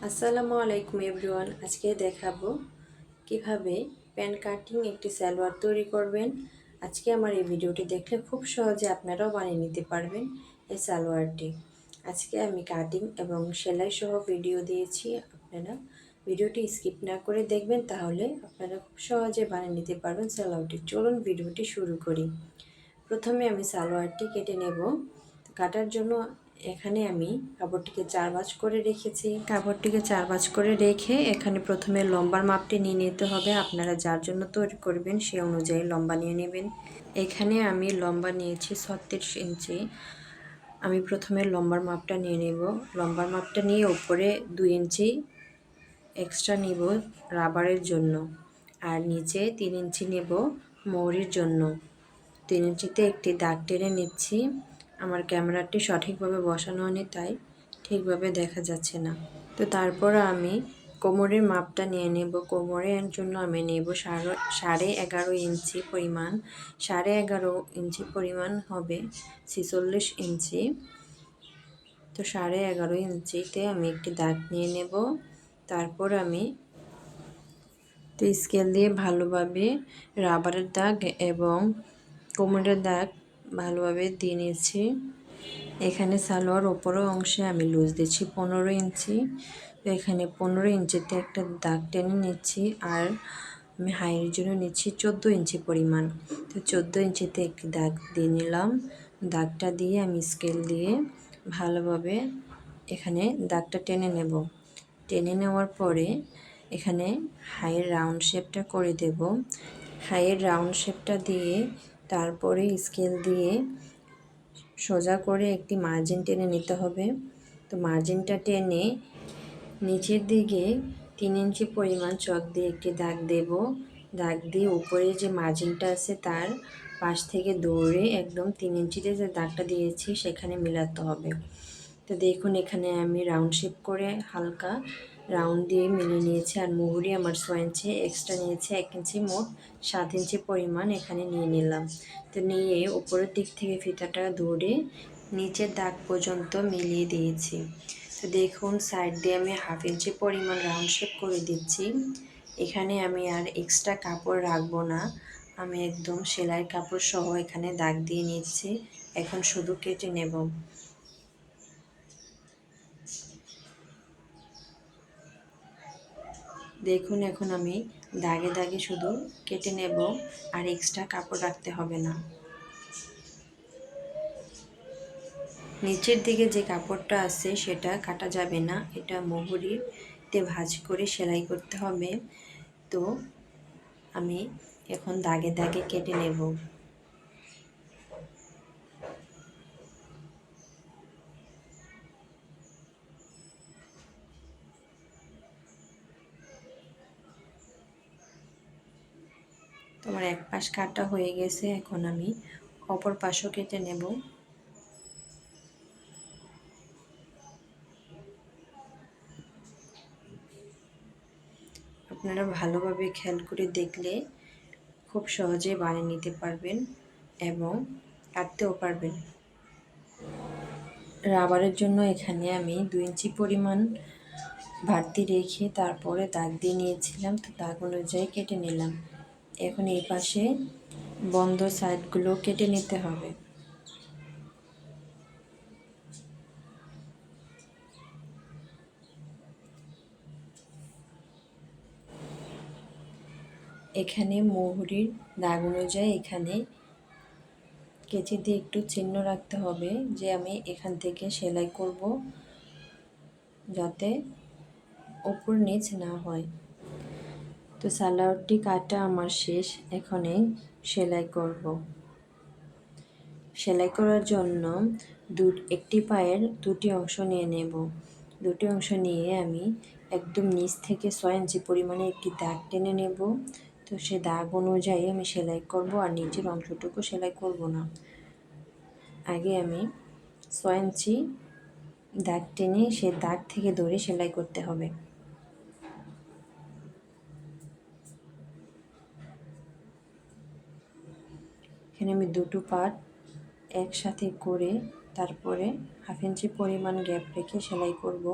আসসালামু আলাইকুম এভরিওয়ান। আজকে দেখাবো কিভাবে প্যান কাটিং একটি সালোয়ার তৈরি করবেন। আজকে আমার এই ভিডিওটি দেখলে খুব সহজে আপনারাও বানিয়ে নিতে পারবেন এই সালোয়ারটি। আজকে আমি কাটিং এবং সেলাই সহ ভিডিও দিয়েছি। আপনারা ভিডিওটি স্কিপ না করে দেখবেন, তাহলে আপনারা খুব সহজে বানিয়ে নিতে পারবেন সালোয়ারটি। চলুন ভিডিওটি শুরু করি। প্রথমে আমি সালোয়ারটি কেটে নেব। কাটার জন্য এখানে আমি কাপড়টিকে 4 ভাঁজ করে রেখেছি। কাপড়টিকে 4 ভাঁজ করে রেখে এখানে প্রথমে লম্বার মাপটি নিয়ে নিতে হবে। আপনারা যার জন্য তৈরি করবেন সে অনুযায়ী লম্বা নিয়ে নেবেন। এখানে আমি লম্বা নিয়েছি 36 ইঞ্চি। আমি প্রথমে লম্বার মাপটা নিয়ে নেব। লম্বার মাপটা নিয়ে উপরে 2 ইঞ্চি এক্সট্রা নিব রাবারের জন্য, আর নিচে 3 ইঞ্চি নেব মৌরির জন্য। 3 ইঞ্চিতে একটি দাগ টেনে নিচ্ছি। আমার ক্যামেরাটি সঠিকভাবে বসানো হয়নি, তাই ঠিকভাবে দেখা যাচ্ছে না। তো তারপর আমি কোমরের মাপটা নিয়ে নেব। কোমরের জন্য আমি নেব 11.5 ইঞ্চি পরিমাণ। 11.5 ইঞ্চি পরিমাণ হবে 46 ইঞ্চি। তো 11.5 ইঞ্চিতে আমি একটি দাগ নিয়ে নেব। তারপর আমি স্কেল দিয়ে ভালোভাবে রাবারের দাগ এবং কোমরের দাগ ভালোভাবে দিয়ে নিয়েছি। এখানে সালোয়ার ওপরের অংশে আমি লুজ দিচ্ছি 15 ইঞ্চি। তো এখানে 15 ইঞ্চিতে একটা দাগ টেনে নিচ্ছি, আর আমি হাইয়ের জন্য নিচ্ছি 14 ইঞ্চি পরিমাণ। তো 14 ইঞ্চিতে একটি দাগ দিয়ে নিলাম। দাগটা দিয়ে আমি স্কেল দিয়ে ভালোভাবে এখানে দাগটা টেনে নেব। টেনে নেওয়ার পরে এখানে হাইয়ের রাউন্ড শেপটা করে দেব। হাইয়ের রাউন্ড শেপটা দিয়ে তারপরে স্কেল দিয়ে সোজা করে একটি মার্জিন টেনে নিতে হবে। তো মার্জিনটা টেনে নিচের দিকে 3 ইঞ্চি পরিমাণ চক দিয়ে একটি দাগ দেব। দাগ দিয়ে উপরে যে মার্জিনটা আছে তার পাশ থেকে দৌড়ে একদম 3 ইঞ্চিতে যে দাগটা দিয়েছি সেখানে মেলাতে হবে। তো দেখুন এখানে আমি রাউন্ড শেপ করে হালকা রাউন্ড দিয়ে মিলিয়ে নিয়েছি। আর মুহুরি আমার 6 ইঞ্চি এক্সট্রা নিয়েছি, 1 ইঞ্চি, মোট 7 ইঞ্চি পরিমাণ এখানে নিয়ে নিলাম। তো নিয়ে উপরের দিক থেকে ফিতাটা ধরে নিচের দাগ পর্যন্ত মিলিয়ে দিয়েছি। তো দেখুন সাইড দিয়ে আমি 1/2 ইঞ্চি পরিমাণ রাউন্ড শেপ করে দিচ্ছি। এখানে আমি আর এক্সট্রা কাপড় রাখবো না, আমি একদম সেলাই কাপড় সহ এখানে দাগ দিয়ে নিচ্ছি। এখন শুধু কেটে নেব। দেখুন এখন আমি দাগে দাগে শুধু কেটে নেব, আর এক্সট্রা কাপড় রাখতে হবে না। নিচের দিকে যে কাপড়টা আছে সেটা কাটা যাবে না, এটা মুহুরিতে ভাঁজ করে সেলাই করতে হবে। তো আমি এখন দাগে দাগে কেটে নেব। তোমার এক পাশ কাটা হয়ে গেছে, এখন আমি অপর পাশও কেটে নেব। আপনারা ভালোভাবে খেয়াল করে দেখলে খুব সহজে বানিয়ে নিতে পারবেন এবং কাটতেও পারবেন। রাবারের জন্য এখানে আমি 2 ইঞ্চি পরিমাণ বাড়তি রেখে তারপরে দাগ দিয়ে নিয়েছিলাম। তো দাগ অনুযায়ী কেটে নিলাম। এখন এই পাশে বন্ধ সাইডগুলো কেটে নিতে হবে। এখানে মুহুরির দাগ অনুযায়ী এখানে কেচি দিয়ে একটু চিহ্ন রাখতে হবে যে আমি এখান থেকে সেলাই করব, যাতে উপর নিচ না হয়। তো সালোয়ারটি কাটা আমার শেষ, এখন সেলাই করব। সেলাই করার জন্য একটি পায়ের দুটি অংশ নিয়ে নেব। দুটি অংশ নিয়ে আমি একদম নিচ থেকে 6 ইঞ্চি পরিমাণে একটি দাগ টেনে নেব। তো সে দাগ অনুযায়ী আমি সেলাই করব, আর নিচের অংশটুকু সেলাই করব না। আগে আমি 6 ইঞ্চি দাগ টেনে সে দাগ থেকে ধরে সেলাই করতে হবে। এখানে আমি দুটো পার্ট একসাথে করে তারপরে 1/2 ইঞ্চি পরিমাণ গ্যাপ রেখে সেলাই করব।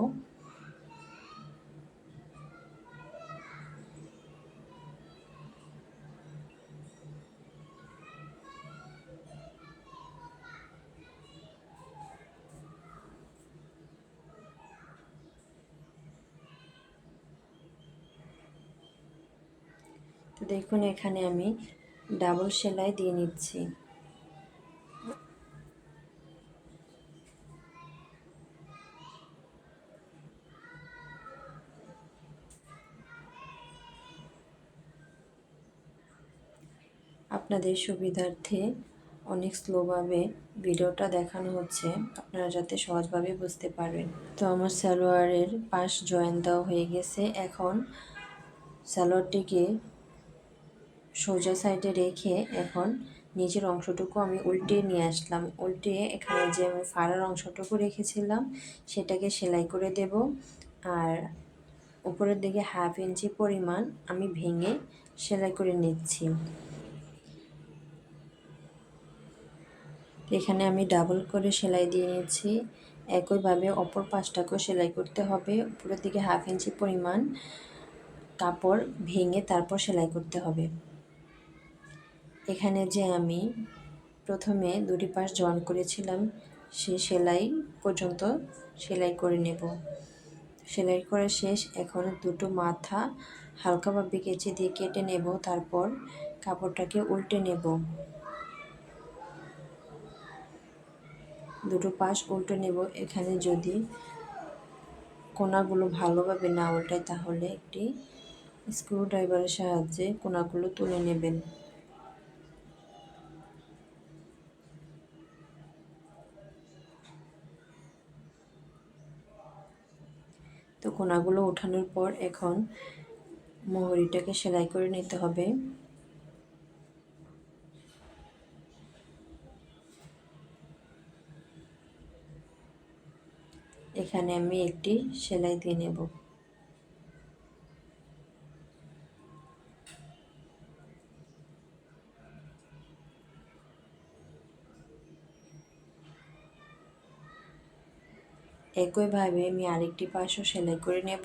তো দেখুন এখানে আমি ডাবল সেলাই দিয়ে নিচ্ছি। আপনাদের সুবিধার্থে অনেক স্লোভাবে ভিডিওটা দেখানো হচ্ছে, আপনারা যাতে সহজভাবে বুঝতে পারেন। তো আমার সালোয়ারের পাশ জয়েন দেওয়া হয়ে গেছে। এখন সালোয়ারটিকে সোজা সাইডে রেখে এখন নিচের অংশটুকু আমি উল্টিয়ে নিয়ে আসলাম। উল্টিয়ে এখানে যে আমি ফাড়ার অংশটুকু রেখেছিলাম সেটাকে সেলাই করে দেব। আর উপরের দিকে 1/2 ইঞ্চি পরিমাণ আমি ভেঙে সেলাই করে নিচ্ছি। এখানে আমি ডাবল করে সেলাই দিয়ে নিচ্ছি। একইভাবে অপর পাশটাকেও সেলাই করতে হবে। উপরের দিকে 1/2 ইঞ্চি পরিমাণ কাপড় ভেঙে তারপর সেলাই করতে হবে। এখানে যে আমি প্রথমে দুটি পাশ জয়েন করেছিলাম সে সেলাই পর্যন্ত সেলাই করে নেব। সেলাই করা শেষ। এখন দুটো মাথা হালকাভাবে কেচি দিয়ে কেটে নেব। তারপর কাপড়টাকে উল্টে নেব। দুটো পাশ উল্টে নেব। এখানে যদি কোণাগুলো ভালোভাবে না উল্টায় তাহলে একটি স্ক্রুড্রাইভারের সাহায্যে কোণাগুলো তুলে নেবেন। তো কোণাগুলো ওঠানোর পর এখন মোহরিটাকে সেলাই করে নিতে হবে। এখানে আমি একটি সেলাই দিয়ে নেব। একইভাবে আমি আরেকটি পাশও সেলাই করে নেব।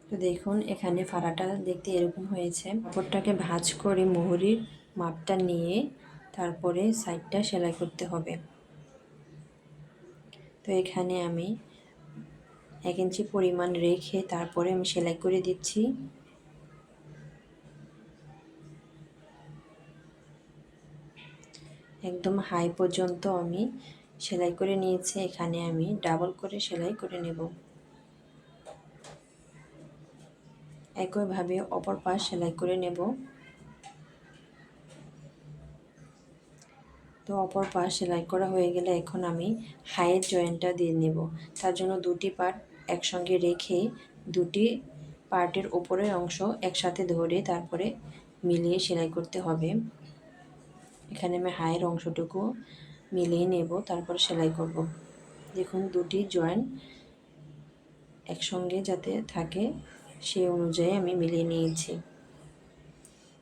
তো দেখুন এখানে ফাড়াটা দেখতে এরকম হয়েছে। কাপড়টাকে ভাঁজ করে মোহরির মাপটা নিয়ে তারপরে সাইডটা সেলাই করতে হবে। তো এখানে আমি 1 ইঞ্চি পরিমাণ রেখে তারপরে আমি সেলাই করে দিচ্ছি। একদম হাই পর্যন্ত আমি সেলাই করে নিয়েছি। এখানে আমি ডাবল করে সেলাই করে নেব। একইভাবে অপর পাশ সেলাই করে নেব। তো অপর পাশ সেলাই করা হয়ে গেলে এখন আমি হাইয়ের জয়েন্টটা দিয়ে নেব। তার জন্য দুটি পার্ট একসঙ্গে রেখে দুটি পার্টের উপরের অংশ একসাথে ধরে তারপরে মিলিয়ে সেলাই করতে হবে। এখানে আমি হাইয়ের অংশটুকু মিলিয়ে নেব, তারপর সেলাই করব। দেখুন দুটি জয়েন্ট একসঙ্গে যাতে থাকে সেই অনুযায়ী আমি মিলিয়ে নিয়েছি।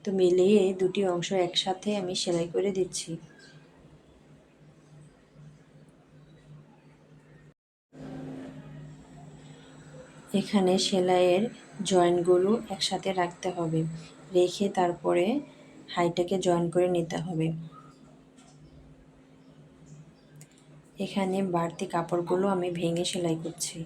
তো মিলিয়ে দুটি অংশ একসাথে আমি সেলাই করে দিচ্ছি। এখানে সেলাইয়ের জয়েন্টগুলো একসাথে রাখতে হবে, রেখে তারপরে হাইটাকে জয়েন করে নিতে হবে। এখানে বাড়তি কাপড়গুলো আমি ভেঙে সেলাই করছি।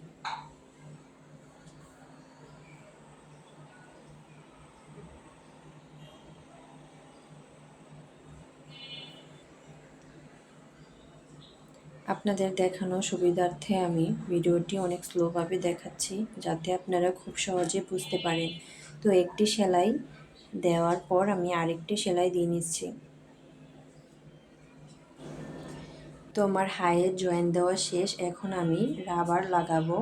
আপনাদের দেখানো সুবিধার্থে আমি ভিডিওটি অনেক স্লোভাবে দেখাচ্ছি যাতে আপনারা খুব সহজে বুঝতে পারেন। তো একটি সেলাই দেওয়ার পর আমি আরেকটি সেলাই দিয়ে নিচ্ছি। তো আমার হাইয়ের জয়েন দেওয়া শেষ। এখন আমি রাবার লাগাবো।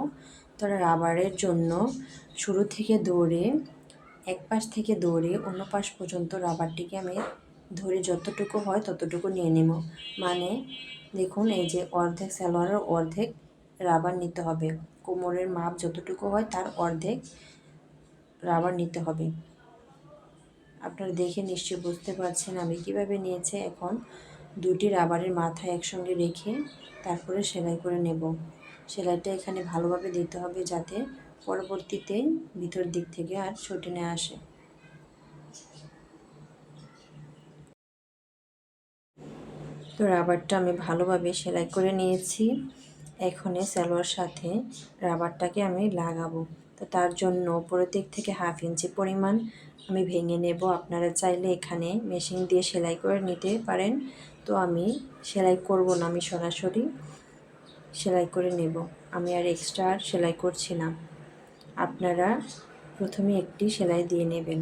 তো রাবারের জন্য শুরু থেকে দৌড়ে এক পাশ থেকে দৌড়ে অন্য পাশ পর্যন্ত রাবারটিকে আমি ধরে যতটুকু হয় ততটুকু নিয়ে নেব। মানে দেখুন এই যে অর্ধেক সালোয়ারের অর্ধেক রাবার নিতে হবে। কোমরের মাপ যতটুকু হয় তার অর্ধেক রাবার নিতে হবে। আপনারা দেখে নিশ্চয়ই বুঝতে পারছেন আমি কিভাবে নিয়েছি। এখন দুটি রাবারের মাথা একসঙ্গে রেখে তারপরে সেলাই করে নেব। সেলাইটা এখানে ভালোভাবে দিতে হবে যাতে পরবর্তীতে ভিতর দিক থেকে আর ছুটে না আসে। তো রাবারটা আমি ভালোভাবে সেলাই করে নিয়েছি। এখন সালোয়ার সাথে রাবারটাকে আমি লাগাবো। তো তার জন্য উপরের দিক থেকে 1/2 ইঞ্চি পরিমাণ আমি ভেঙে নেব। আপনারা চাইলে এখানে মেশিন দিয়ে সেলাই করে নিতে পারেন। তো আমি সেলাই করব না, আমি সরাসরি সেলাই করে নেব। আমি আর এক্সট্রা সেলাই করছি না। আপনারা প্রথমে একটি সেলাই দিয়ে নেবেন।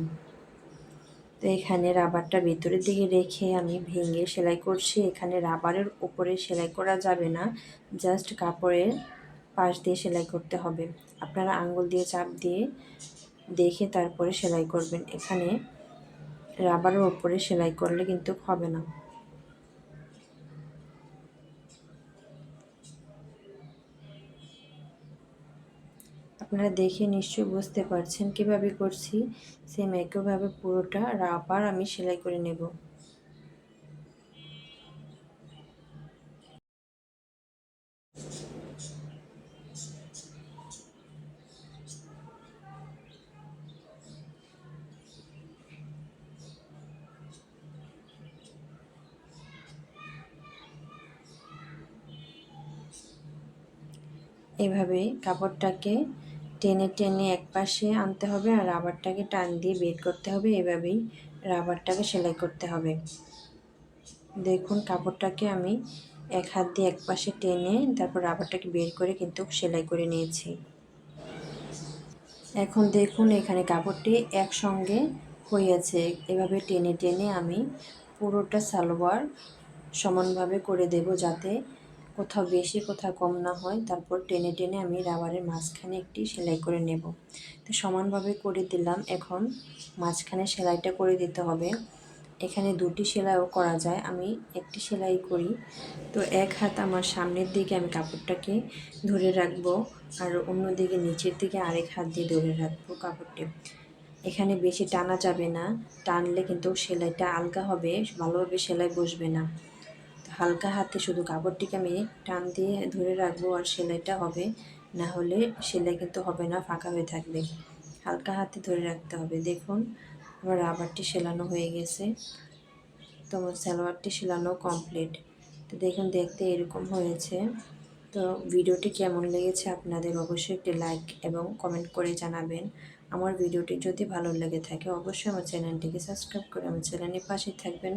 তো এখানে রাবারটা ভেতরের দিকে রেখে আমি ভেঙে সেলাই করছি। এখানে রাবারের উপরে সেলাই করা যাবে না, জাস্ট কাপড়ের পাশ দিয়ে সেলাই করতে হবে। আপনারা আঙ্গুল দিয়ে চাপ দিয়ে দেখে তারপরে সেলাই করবেন। এখানে রাবারের উপরে সেলাই করলে কিন্তু হবে না। আপনারা দেখে নিশ্চয়ই বুঝতে পারছেন কিভাবে করছি। সেম একইভাবে পুরোটা রাবার আমি সেলাই করে নেব। এভাবে কাপড়টাকে টেনে টেনে একপাশে আনতে হবে আর রাবারটাকে টান দিয়ে বের করতে হবে। এভাবেই রাবারটাকে সেলাই করতে হবে। দেখুন কাপড়টাকে আমি এক হাত দিয়ে একপাশে টেনে তারপর রাবারটাকে বের করে কিন্তু সেলাই করে নিয়েছি। এখন দেখুন এখানে কাপড়টি একসঙ্গে হয়েছে। এভাবে টেনে টেনে আমি পুরোটা সালোয়ার সমানভাবে করে দেব, যাতে কোথাও বেশি কোথাও কম না হয়। তারপর টেনে টেনে আমি রাবারের মাঝখানে একটি সেলাই করে নেব। তো সমানভাবে করে দিলাম। এখন মাঝখানে সেলাইটা করে দিতে হবে। এখানে দুটি সেলাইও করা যায়, আমি একটি সেলাই করি। তো এক হাত আমার সামনের দিকে আমি কাপড়টাকে ধরে রাখবো আর অন্যদিকে নিচের দিকে আরেক হাত দিয়ে ধরে রাখবো কাপড়টি। এখানে বেশি টানা যাবে না, টানলে কিন্তু সেলাইটা আলগা হবে, ভালোভাবে সেলাই বসবে না। হালকা হাতে শুধু কাপড়টিকে আমি টান দিয়ে ধরে রাখবো আর সেলাইটা হবে, না হলে সেলাই কিন্তু হবে না, ফাঁকা হয়ে থাকবে। হালকা হাতে ধরে রাখতে হবে। দেখুন আমার রাবারটি সেলানো হয়ে গেছে। তো আমার সালোয়ারটি সেলানো কমপ্লিট। তো দেখুন দেখতে এরকম হয়েছে। তো ভিডিওটি কেমন লেগেছে আপনাদের অবশ্যই একটি লাইক এবং কমেন্ট করে জানাবেন। আমার ভিডিওটি যদি ভালো লেগে থাকে অবশ্যই আমার চ্যানেলটিকে সাবস্ক্রাইব করে আমার চ্যানেলের পাশে থাকবেন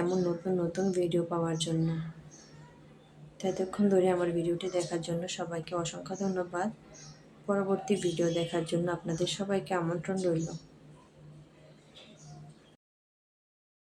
এমন নতুন নতুন ভিডিও পাওয়ার জন্য। তো এতক্ষণ ধরে আমার ভিডিওটি দেখার জন্য সবাইকে অসংখ্য ধন্যবাদ। পরবর্তী ভিডিও দেখার জন্য আপনাদের সবাইকে আমন্ত্রণ রইল।